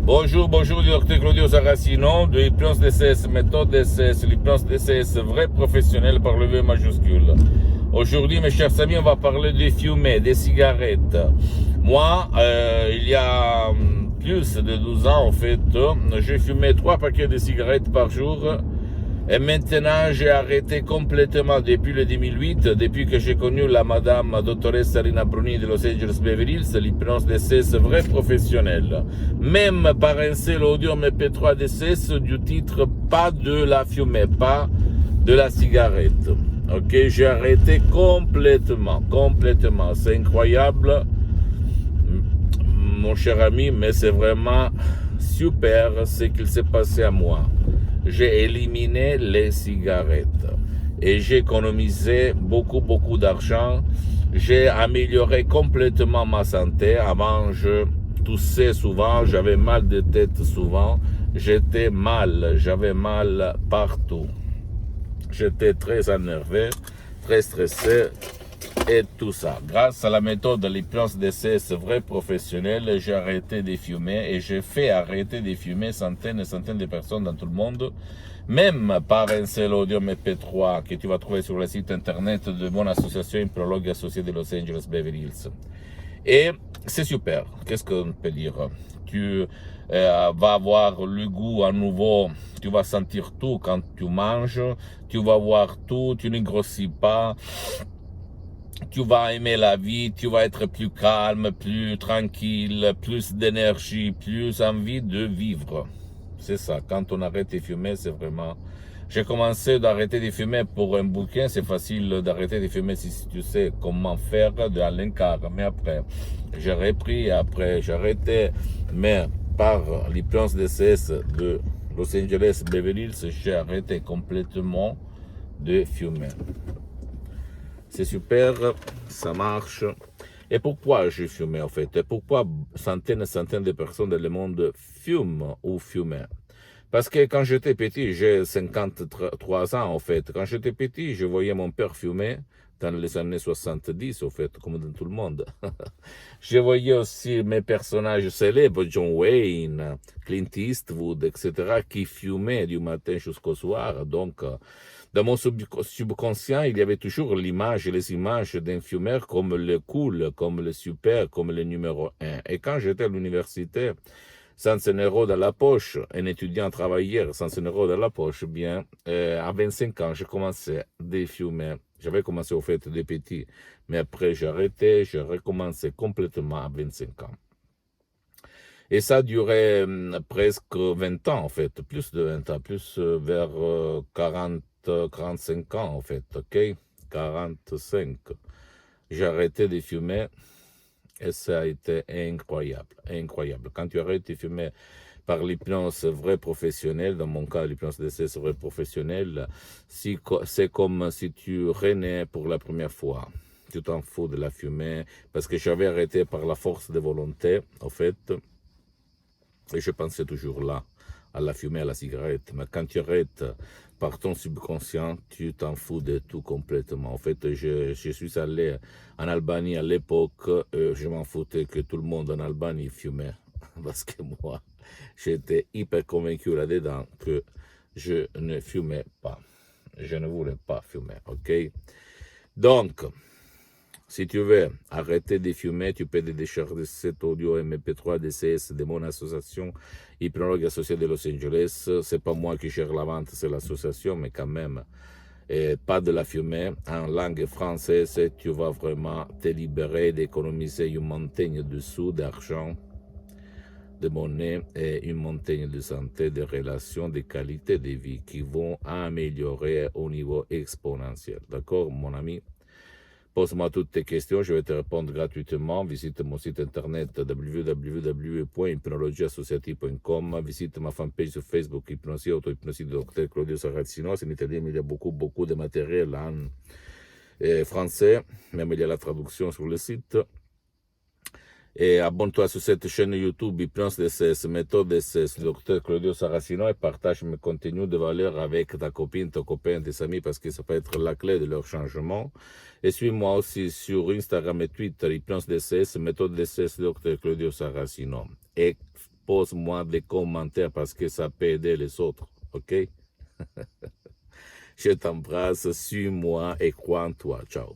Bonjour, bonjour, docteur Claudio Saracino, de l'hypnose DCS, méthode DCS, l'hypnose DCS, vrai professionnel par le V majuscule. Aujourd'hui, mes chers amis, on va parler des fumées, des cigarettes. Moi, il y a plus de 12 ans, en fait, j'ai fumé 3 paquets de cigarettes par jour. Et maintenant, j'ai arrêté complètement depuis le 2008, depuis que j'ai connu la madame dottoressa Rina Bruni de Los Angeles Beverly Hills, l'hypnose DCS vrai professionnel. Même par un seul audio MP3 DCS du titre pas de la fumée, pas de la cigarette. Ok, j'ai arrêté complètement. C'est incroyable, mon cher ami, mais c'est vraiment super ce qu'il s'est passé à moi. J'ai éliminé les cigarettes et j'ai économisé beaucoup d'argent. J'ai amélioré complètement ma santé. Avant, je toussais souvent, j'avais mal de tête souvent, j'avais mal partout. J'étais très énervé, très stressé et tout ça. Grâce à la méthode de l'hypnose DCS vrai professionnel, j'ai arrêté de fumer et j'ai fait arrêter de fumer centaines et centaines de personnes dans tout le monde, même par un seul audio MP3 que tu vas trouver sur le site internet de mon association Hypnologue Associée de Los Angeles Beverly Hills. Et c'est super. Qu'est-ce qu'on peut dire? Tu vas avoir le goût à nouveau, tu vas sentir tout quand tu manges, tu vas voir tout, tu ne grossis pas, tu vas aimer la vie, tu vas être plus calme, plus tranquille, plus d'énergie, plus envie de vivre. C'est ça, quand on arrête de fumer, c'est vraiment... J'ai commencé d'arrêter de fumer pour un bouquin, c'est facile d'arrêter de fumer si tu sais comment faire de Alain Carr. Mais après, j'ai repris, après j'ai arrêté, mais par l'hypnose DCS de Los Angeles Beverly Hills, j'ai arrêté complètement de fumer. C'est super, ça marche. Et pourquoi j'ai fumé en fait? Et pourquoi centaines et centaines de personnes dans le monde fument ou fumaient? Parce que quand j'étais petit, j'ai 53 ans en fait. Quand j'étais petit, je voyais mon père fumer dans les années 70 en fait, comme dans tout le monde. Je voyais aussi mes personnages célèbres, John Wayne, Clint Eastwood, etc., qui fumaient du matin jusqu'au soir. Donc, dans mon subconscient, il y avait toujours l'image, les images d'un fumeur comme le cool, comme le super, comme le numéro 1. Et quand j'étais à l'université, sans un euro dans la poche, un étudiant travailleur sans un euro dans la poche, bien, à 25 ans, j'ai commencé à fumer. J'avais commencé au fait de petit, mais après j'ai arrêté, j'ai recommencé complètement à 25 ans. Et ça a duré presque 20 ans en fait, plus de 20 ans, plus vers 45 ans en fait, ok? 45. J'ai arrêté de fumer et ça a été incroyable. Quand tu arrêtes de fumer par l'hypnose vrai professionnelle, dans mon cas l'hypnose DCS vrai professionnel, c'est comme si tu renais pour la première fois. Tu t'en fous de la fumée, parce que j'avais arrêté par la force de volonté, en fait, et je pensais toujours là, à la fumée, à la cigarette. Mais quand tu arrêtes par ton subconscient, tu t'en fous de tout complètement. En fait, je suis allé en Albanie à l'époque, je m'en foutais que tout le monde en Albanie fumait. Parce que moi, j'étais hyper convaincu là-dedans que je ne fumais pas. Je ne voulais pas fumer, ok? Donc, si tu veux arrêter de fumer, tu peux décharger cet audio MP3 DCS de mon association Hypnologue Associée de Los Angeles. C'est pas moi qui gère la vente, c'est l'association, mais quand même, pas de la fumée. En langue française, tu vas vraiment te libérer d'économiser une montagne de sous, d'argent, de monnaie et une montagne de santé, de relations, de qualité de vie qui vont améliorer au niveau exponentiel. D'accord, mon ami? Pose-moi toutes tes questions, je vais te répondre gratuitement. Visite mon site internet www.hypnologieassociative.com. Visite ma fanpage sur Facebook, Hypnosie, Auto-Hypnosie de Dr Claudio Saracino. C'est en italien, mais il y a beaucoup de matériel en français. Même il y a la traduction sur le site. Et abonne-toi sur cette chaîne YouTube Hypnose DCS, méthode DCS, Dr Claudio Saracino, et partage mes contenus de valeur avec ta copine, ton copain, tes amis, parce que ça peut être la clé de leur changement. Et suis-moi aussi sur Instagram et Twitter, Hypnose DCS, méthode DCS, Dr Claudio Saracino. Et pose-moi des commentaires parce que ça peut aider les autres, ok? Je t'embrasse, suis-moi et crois en toi. Ciao.